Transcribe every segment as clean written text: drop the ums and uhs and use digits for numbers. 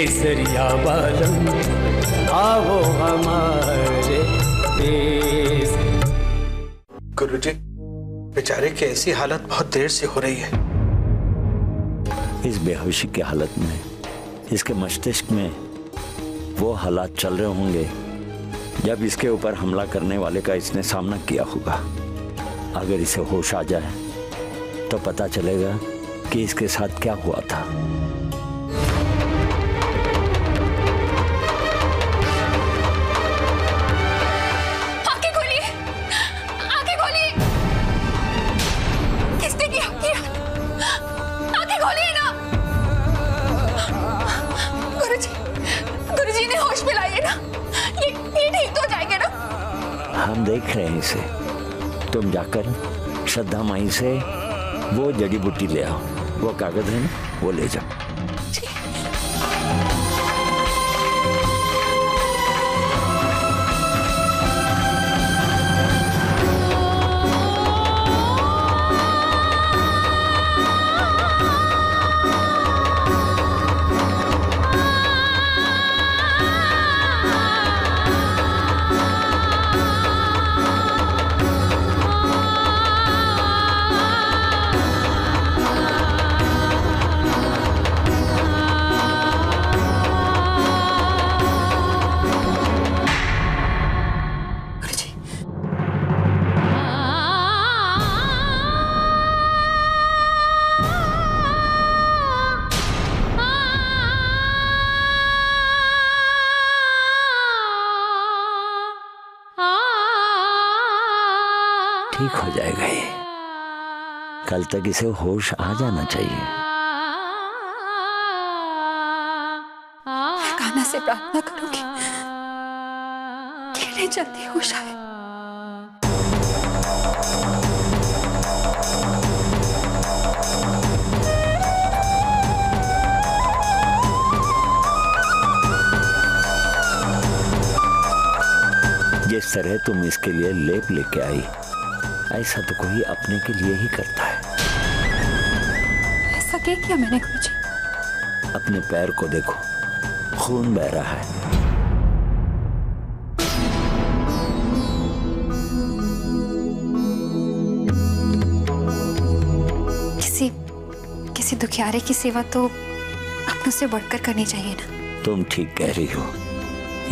केसरिया बालम आओ हमारे देश। गुरुजी, बेचारे की ऐसी हालत बहुत देर से हो रही है। इस बेहोशी की हालत में इसके मस्तिष्क में वो हालात चल रहे होंगे जब इसके ऊपर हमला करने वाले का इसने सामना किया होगा। अगर इसे होश आ जाए तो पता चलेगा कि इसके साथ क्या हुआ था। हम देख रहे हैं इसे। तुम जाकर श्रद्धा माई से वो जड़ी बूटी ले आओ, वो कागज है ना, वो ले जाओ। ठीक हो जाएगा ये। कल तक इसे होश आ जाना चाहिए। कान्हा से प्रार्थना करूंगी कि इन्हें जल्दी होश आए। जिस तरह तुम इसके लिए लेप लेके आई, ऐसा तो कोई अपने के लिए ही करता है। ऐसा क्या किया मैंने गुरुजी? अपने पैर को देखो, खून बह रहा है। किसी दुखियारे की सेवा तो अपनों से बढ़कर करनी चाहिए ना। तुम ठीक कह रही हो।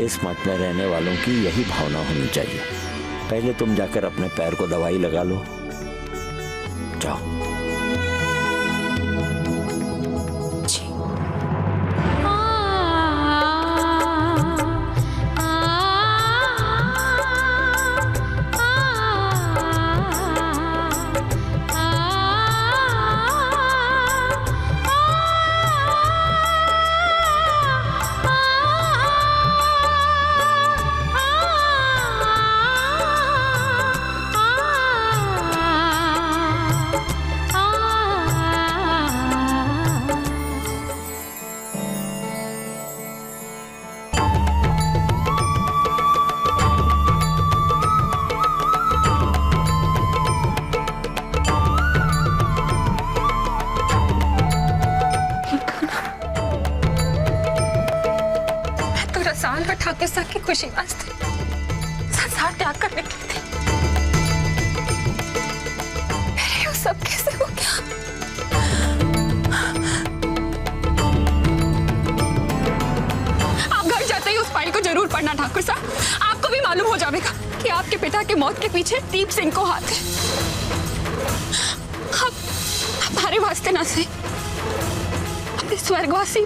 इस मठ में रहने वालों की यही भावना होनी चाहिए। पहले तुम जाकर अपने पैर को दवाई लगा लो, जाओ। ठाकुर की खुशी वास्ते संसार त्याग करने की थी। मेरे ये सब कैसे हो गया? आप घर जाते ही उस फाइल को जरूर पढ़ना ठाकुर साहब। आपको भी मालूम हो जाएगा कि आपके पिता के मौत के पीछे दीप सिंह को हाथ है। हमारे वास्ते ना सही, अपने स्वर्गवासी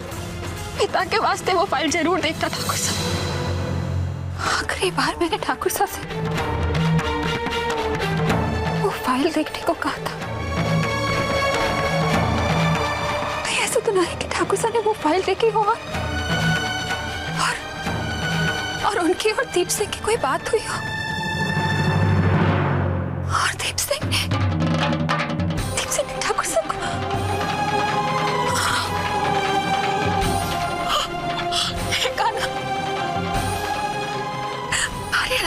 पिता के वास्ते वो फाइल जरूर देखता ठाकुर साहब। आखिरी बार मैंने ठाकुर साहब से वो फाइल देखने को कहा था। तो ऐसा तो नहीं कि ठाकुर साहब ने वो फाइल देखी हो और उनकी और दीप सिंह की कोई बात हुई हो और दीप सिंह ने ठाकुर साहब को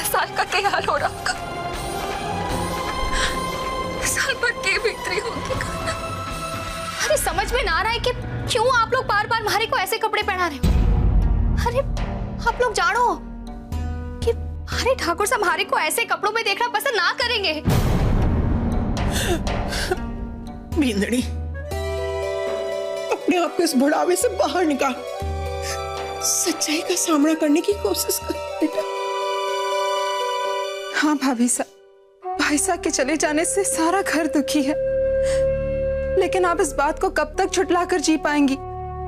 साल का क्या हाल हो रहा होगा? साल भर के भीतरी होगी। अरे समझ में ना आ रहा है कि क्यों आप लोग बार बार मारे को ऐसे कपड़े पहना रहे हो। अरे आप लोग जानो कि हमारे ठाकुर साहब हमारे को ऐसे कपड़ों में देखना पसंद ना करेंगे। बींदड़ी, अपने आप को इस बुढ़ावे से बाहर निकाल, सच्चाई का सामना करने की कोशिश कर बेटा। हाँ भाभी साहब, भाई साहब के चले जाने से सारा घर दुखी है, लेकिन आप इस बात को कब तक छुटला कर जी पाएंगी?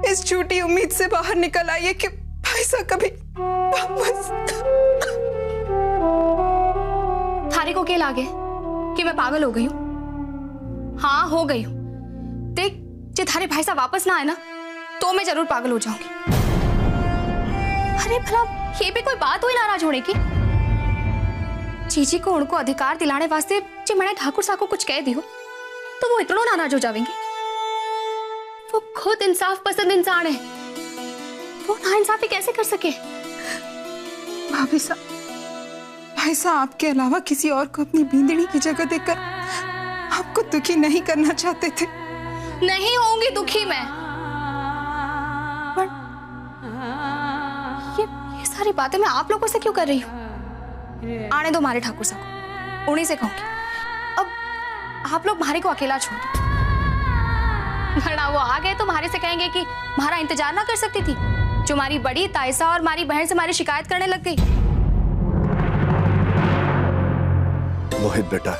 इस झूठी उम्मीद से बाहर निकल आइए कि भाई साहब कभी वापस। थारे को क्या लागे कि मैं पागल हो गई हूँ? हाँ हो गई हूँ। देख, जो थारे भाई साहब वापस ना आए ना तो मैं जरूर पागल हो जाऊंगी। अरे भला ये भी कोई बात हुई नाराज होने की? जीजी को उनको अधिकार दिलाने वास्ते जो मैंने ठाकुर साहब को कुछ कह दियो तो वो इतना नाराज हो जाएंगे। वो खुद इंसाफ पसंद इंसान है, वो नाइंसाफी कैसे कर सके? भाभी साहब, भाई साहब आपके अलावा किसी और को अपनी बींदड़ी की जगह देकर आपको दुखी नहीं करना चाहते थे। नहीं होंगी दुखी मैं, पर ये सारी बातें मैं आप लोगों से क्यों कर रही हूँ? आने दो हमारे ठाकुर साहब को, उन्हीं से कहूंगी। अब आप लोग हमारे को अकेला छोड़ दो, वरना वो आ गए तो हमारे से कहेंगे कि हमारा इंतजार ना कर सकती थी, जो हमारी बड़ी तायसा और हमारी बहन से हमारी शिकायत करने लग गई। मोहित बेटा,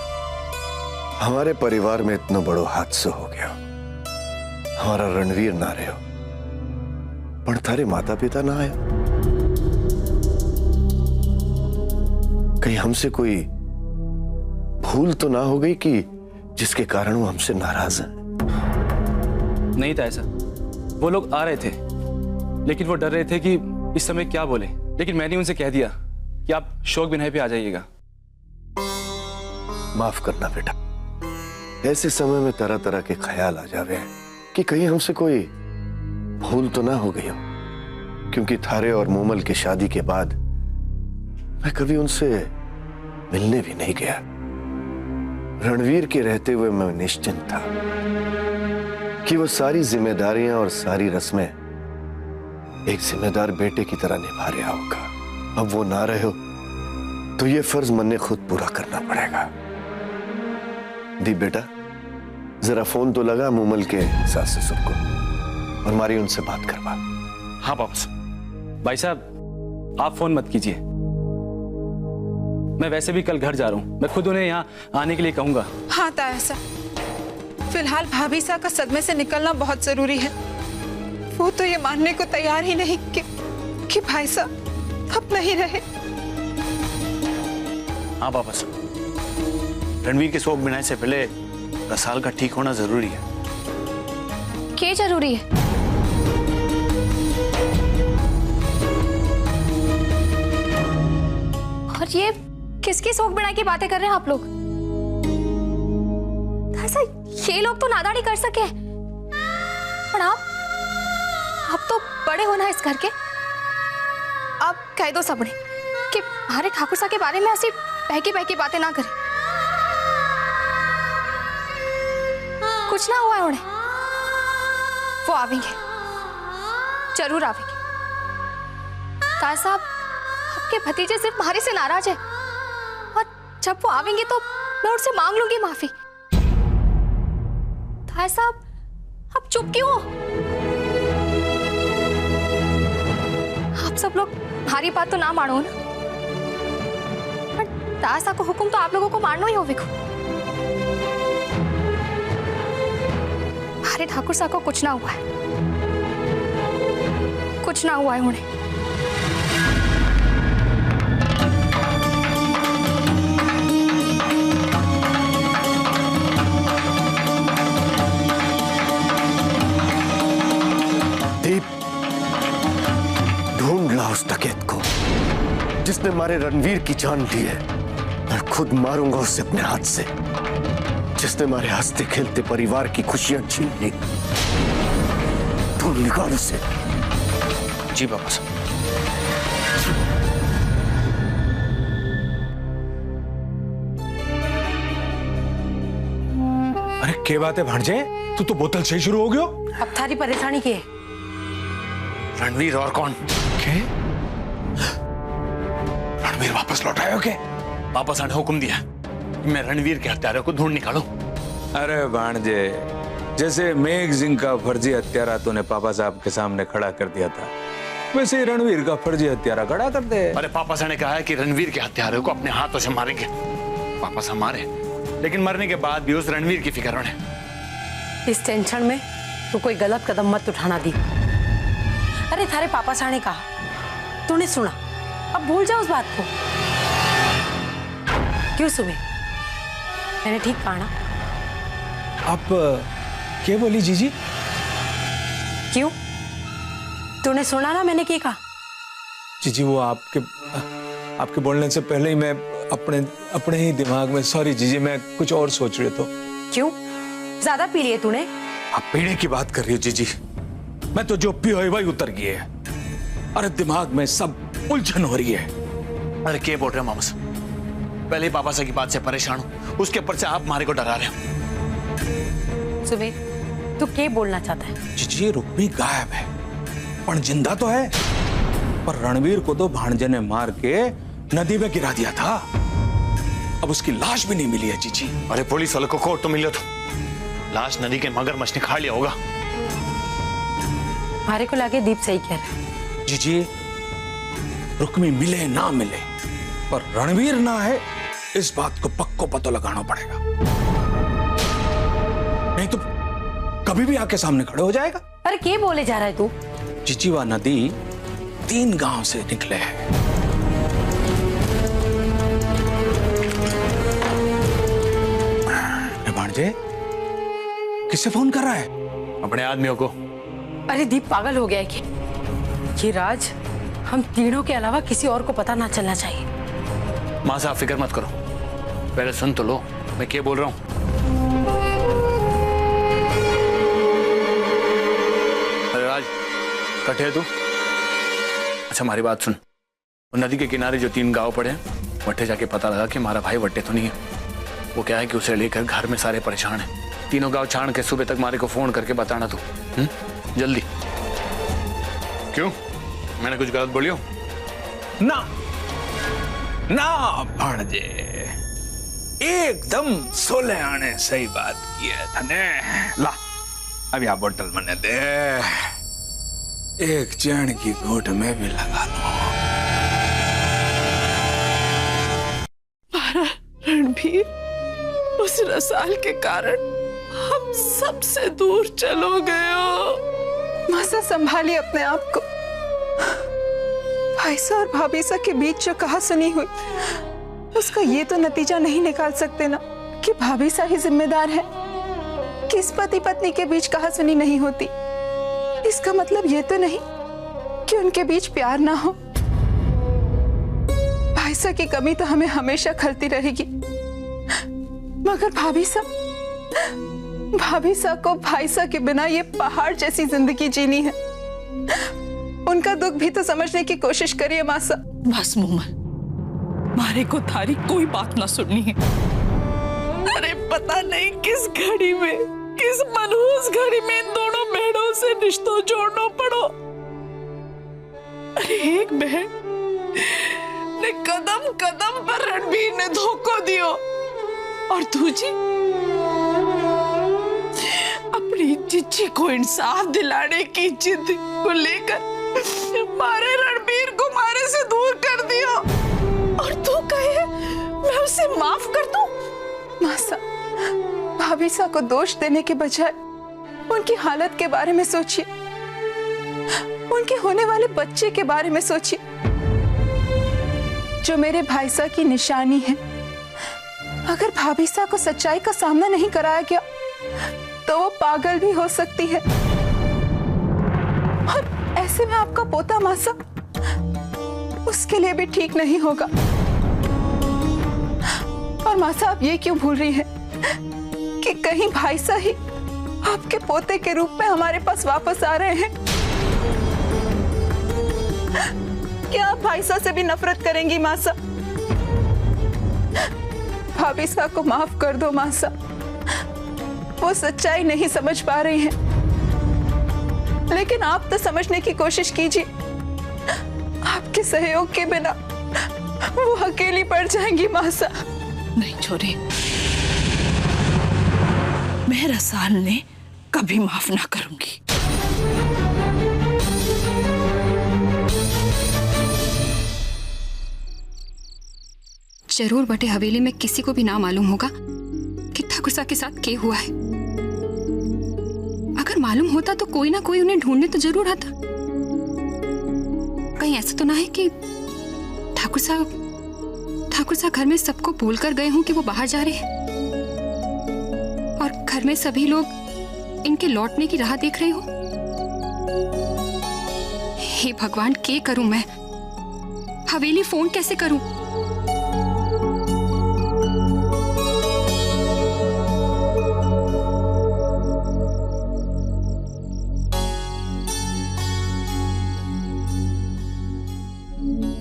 हमारे परिवार में इतना बड़ो हादसा हो गया, हमारा रणवीर ना रहे हो, पर थारे माता पिता ना आया। कहीं हमसे कोई भूल तो ना हो गई कि जिसके कारण वो हमसे नाराज है? नहीं था ऐसा, वो लोग आ रहे थे लेकिन वो डर रहे थे कि इस समय क्या बोले, लेकिन मैंने उनसे कह दिया कि आप शोक बिनाई पे आ जाइएगा। माफ करना बेटा, ऐसे समय में तरह तरह के ख्याल आ जावे कि कहीं हमसे कोई भूल तो ना हो गई हो, क्योंकि थारे और मोमल की शादी के बाद मैं कभी उनसे मिलने भी नहीं गया। रणवीर के रहते हुए मैं निश्चिंत था कि वो सारी जिम्मेदारियां और सारी रस्में एक जिम्मेदार बेटे की तरह निभा रहा होगा। अब वो ना रहे हो तो ये फर्ज मैंने खुद पूरा करना पड़ेगा। दीप बेटा, जरा फोन तो लगा मोमल के सास ससुर को और हमारी उनसे बात करवा। हाँ पापा साहब। भाई साहब आप फोन मत कीजिए, मैं वैसे भी कल घर जा रहा हूँ, मैं खुद उन्हें यहाँ आने के लिए कहूंगा। हाँ तायसा, फिलहाल भाभी साहब का सदमे से निकलना बहुत जरूरी है। वो तो ये मानने को तैयार ही नहीं कि भाई साहब अब नहीं रहे। हाँ पापा साहब, रणवीर के शोक बिनाई से पहले रसाल का ठीक होना जरूरी है। क्या जरूरी है? और ये किसकी शोक बिनाई की बातें कर रहे हैं आप लोग? ऐसा ये लोग तो नादानी कर सके, पर आप तो बड़े हो ना इस घर के। आप कह दो सबने कि हमारे ठाकुर साहब के बारे में ऐसी बहकी बहकी बातें ना करें। कुछ ना हुआ उन्हें, वो आवेंगे, जरूर आवेंगे। ताया साहब, आपके भतीजे सिर्फ हमारे से नाराज है और जब वो आवेंगे तो मैं उनसे मांग लूंगी माफी। ताया साहब, आप चुप क्यों हो? आप सब लोग हमारी बात तो ना मानो ना, पर ताया साहब को हुक्म तो आप लोगों को मानना ही होगा। हमारे ठाकुर साहब को कुछ ना हुआ है, कुछ ना हुआ है उन्हें। दीप, ढूंढ ला उस डकैत को जिसने हमारे रणवीर की जान ली है। मैं खुद मारूंगा उसे अपने हाथ से, जिसने हमारे हंसते खेलते परिवार की खुशियां छीन ली। ढूंढ निकाल उसे। जी पापा साहब। अरे क्या बात है भांजे, तू तो बोतल से शुरू हो गयो? अब थारी परेशानी की है? रणवीर और कौन? के? रणवीर वापस लौट आए हो के? वापस आने हुक्म दिया कि मैं रणवीर के हत्यारों को ढूंढ निकालूं। अरे भांजे, जैसे मेघ सिंह का फर्जी हत्यारा तूने पापा साहब के सामने खड़ा कर दिया था, वैसे ही रणवीर का फर्जी हत्यारा खड़ा कर दे। अरे पापा साहब ने कहा है कि रणवीर के हत्यारों को अपने हाथों से मारेंगे। पापा साहब मारे, लेकिन मरने के बाद भी उस रणवीर की फिक्र उन्हें। इस टेंशन में तू कोई गलत कदम मत उठाना दी। अरे थारे पापा साहब ने कहा, तूने सुना, अब भूल जा उस बात को। क्यों सुबह, मैंने ठीक कहा ना? आप क्या बोली जीजी? क्यों, तूने सुना ना मैंने क्या कहा? जीजी वो आपके बोलने से पहले ही मैं अपने ही दिमाग में, सॉरी जीजी, मैं कुछ और सोच रहे तो। क्यों, ज्यादा पी लिए तूने? आप पीने की बात कर रही हो जीजी? मैं तो जो पियो है वही उतर गई है। अरे दिमाग में सब उलझन हो रही है। अरे क्या बोल रहे हो मामा साहब? पहले पापा साहब की बात से परेशान हूं, उसके ऊपर से आप मारे को डरा रहे हो। सुबह तू क्या बोलना चाहता है? जीजी रुक्मी गायब है, पर जिंदा तो है। पर रणवीर को तो भांजे ने मार के नदी में गिरा दिया था। अब उसकी लाश भी नहीं मिली है जीजी। अरे पुलिस वालों को कोर्ट तो मिला था, लाश नदी के मगरमच्छ ने खा लिया होगा। हमारे को लगे दीप सही कह रहा है। जीजी रुक्मी मिले ना मिले, पर रणवीर ना है, इस बात को पक्को पता लगाना पड़ेगा, नहीं तो कभी भी आके सामने खड़े हो जाएगा। अरे क्या बोले जा रहा है तू? जीजी वह नदी 3 गांव से निकले है। भांजे किससे फोन कर रहा है? अपने आदमियों को। अरे दीप पागल हो गया है क्या? ये राज हम तीनों के अलावा किसी और को पता ना चलना चाहिए। मां साहब फिक्र मत करो, पहले सुन तो लो मैं क्या बोल रहा हूं। अरे राज, कटे है तू? अच्छा हमारी बात सुन, नदी के किनारे जो 3 गांव पड़े हैं, वट्टे जाके पता लगा कि हमारा भाई वट्टे तो नहीं है। वो क्या है कि उसे लेकर घर में सारे परेशान हैं। 3 गांव छान के सुबह तक मारे को फोन करके बताना तू, जल्दी। क्यों, मैंने कुछ गलत बोलियो? ना ना भांजे, एकदम 16 आने सही बात की है तने। ला अभी आप बोतल मने दे, एक चैन की घूंट में भी लगा लो। रणवीर, उस रसाल के कारण हम सबसे दूर चलो गए हो। मासा संभालिए अपने आप को। भाईसा और भाभीसा के बीच जो कहा सुनी हुई, उसका ये तो नतीजा नहीं निकाल सकते ना कि भाभीसा ही जिम्मेदार है कि इस पति पत्नी के बीच कहा सुनी नहीं होती। इसका मतलब ये तो नहीं कि उनके बीच प्यार ना हो। भाईसा की कमी तो हमें हमेशा खलती रहेगी, मगर भाभीसा को भाईसा के बिना ये पहाड़ जैसी जिंदगी जीनी है। उनका दुख भी तो समझने की कोशिश करिए मासा। बस मोमल, मारे को थारी कोई बात ना सुननी है। अरे पता नहीं किस घड़ी में, किस मनहूस घड़ी में इन दोनों बहनों से रिश्तों जोड़ना पड़ो। अरे एक बहन ने कदम कदम पर रणवीर ने धोखा दियो, और दूजी अपनी जीजी को इंसाफ दिलाने की जिद को लेकर मारे रणवीर को मारे से दूर कर दिया। और तू कहे मैं उसे माफ कर दूं? मासा, भाभीसा को दोष देने के बजाय उनकी हालत के बारे में सोचिए, उनके होने वाले बच्चे के बारे में सोचिए, जो मेरे भाईसा की निशानी है। अगर भाभीसा को सच्चाई का सामना नहीं कराया गया तो वो पागल भी हो सकती है, और ऐसे में आपका पोता मासा उसके लिए भी ठीक नहीं होगा। और मासा, आप ये क्यों भूल रही हैं कि कहीं भाईसा ही आपके पोते के रूप में हमारे पास वापस आ रहे हैं? क्या आप भाईसा से भी नफरत करेंगी मासा? भाभीसा को माफ कर दो मासा, वो सच्चाई नहीं समझ पा रही हैं। लेकिन आप तो समझने की कोशिश कीजिए, आपके सहयोग के बिना वो अकेली पड़ जाएंगी मासा। नहीं छोरी, मैं रसाल ने कभी माफ ना करूंगी। जरूर बटे हवेली में किसी को भी ना मालूम होगा कि ठाकुर के साथ क्या हुआ है। अगर मालूम होता तो कोई ना कोई उन्हें ढूंढने तो जरूर आता। कहीं ऐसा तो ना है कि ठाकुर साहब घर में सबको बोलकर गए हों कि वो बाहर जा रहे हैं और घर में सभी लोग इनके लौटने की राह देख रहे हो। हे भगवान, क्या करूं मैं? हवेली फोन कैसे करूं?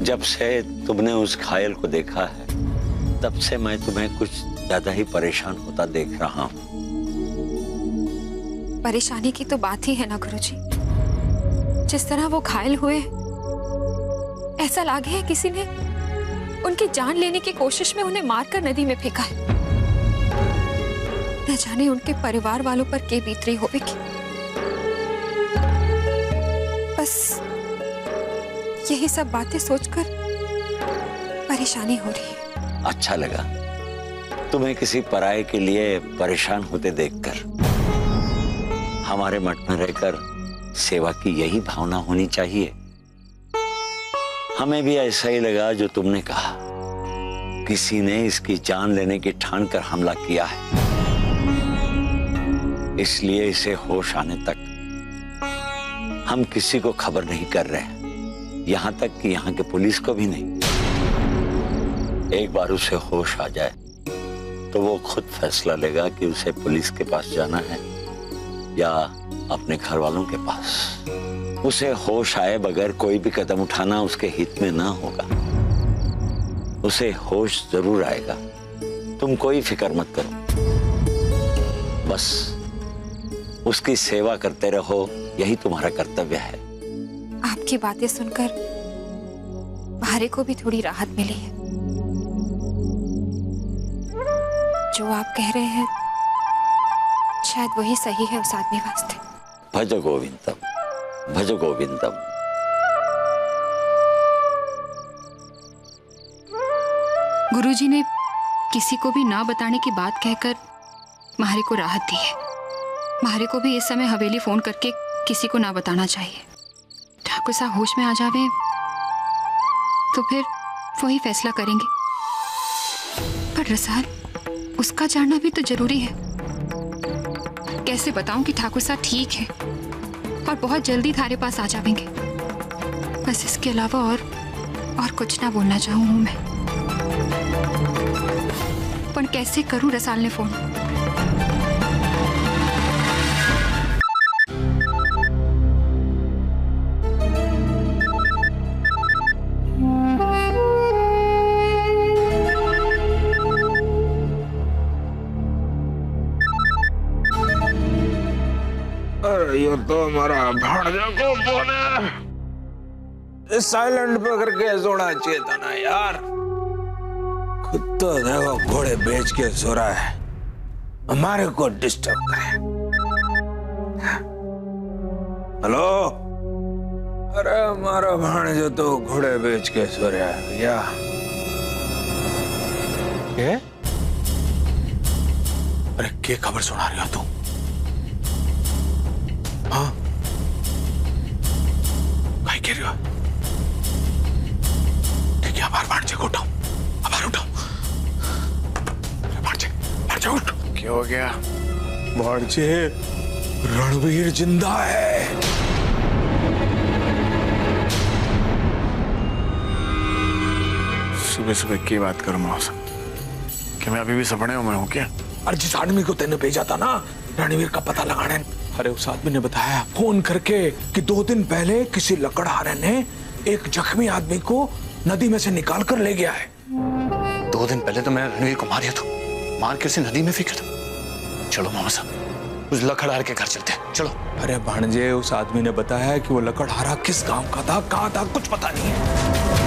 जब से तुमने उस घायल को देखा है तब से मैं तुम्हें कुछ ज्यादा ही परेशान होता देख रहा हूं। परेशानी की तो बात ही है ना गुरुजी। जिस तरह वो घायल हुए, ऐसा लागे है किसी ने उनकी जान लेने की कोशिश में उन्हें मारकर नदी में फेंका है। न जाने उनके परिवार वालों पर क्या बीत रही होगी। बस यही सब बातें सोचकर परेशानी हो रही है। अच्छा लगा तुम्हें किसी पराये के लिए परेशान होते देखकर। हमारे मठ में रहकर सेवा की यही भावना होनी चाहिए। हमें भी ऐसा ही लगा जो तुमने कहा। किसी ने इसकी जान लेने की ठान कर हमला किया है, इसलिए इसे होश आने तक हम किसी को खबर नहीं कर रहे हैं, यहां तक कि यहां के पुलिस को भी नहीं। एक बार उसे होश आ जाए तो वो खुद फैसला लेगा कि उसे पुलिस के पास जाना है या अपने घर वालों के पास। उसे होश आए बगैर कोई भी कदम उठाना उसके हित में ना होगा। उसे होश जरूर आएगा, तुम कोई फिक्र मत करो। बस उसकी सेवा करते रहो, यही तुम्हारा कर्तव्य है। आपकी बातें सुनकर भारे को भी थोड़ी राहत मिली है। जो आप कह रहे हैं शायद वही सही है उस आदमी वास्ते। भज गोविंदम, भज गोविंदम। गुरुजी ने किसी को भी ना बताने की बात कहकर मारे को राहत दी है। मारे को भी इस समय हवेली फोन करके किसी को ना बताना चाहिए। ठाकुर साहब होश में आ जावे तो फिर वही फैसला करेंगे। पर रसाल, उसका जानना भी तो जरूरी है। कैसे बताऊं कि ठाकुर साहब ठीक है और बहुत जल्दी थारे पास आ जाएंगे। बस इसके अलावा और कुछ ना बोलना चाहूं हूं मैं। पर कैसे करूं रसाल ने फोन? ये तो हमारा भाणजा को फोन है। साइलेंट पे करके सोना चाहिए था ना यार। खुद तो देखो घोड़े बेच के सो रहा है, हमारे को डिस्टर्ब करे। हेलो, अरे हमारा भाणजा तो घोड़े बेच के सो रहा है भैया। क्या? अरे क्या खबर सुना रही हो तुम? हाँ, क्या कह रही हो? ठीक है, हमारे भाणजे को उठाओ, हमारे उठाओ। भाणजे उठ। क्या हो गया? भाणजे, रणवीर जिंदा है। सुबह सुबह की बात करूं मौसम? क्या मैं अभी भी सपने में हूं क्या? अरे जिस आदमी को तेने भेजा था ना रणवीर का पता लगाने, अरे उस आदमी ने बताया फोन करके कि 2 दिन पहले किसी लकड़हारे ने एक जख्मी आदमी को नदी में से निकाल कर ले गया है। 2 दिन पहले तो मैंने रणवीर को मारा था, मार के उसे नदी में फेंका था। चलो मामा साहब, उस लकड़हार के घर चलते हैं, चलो। अरे भांजे, उस आदमी ने बताया कि वो लकड़हारा किस गांव का था, कहाँ था, कुछ पता नहीं है।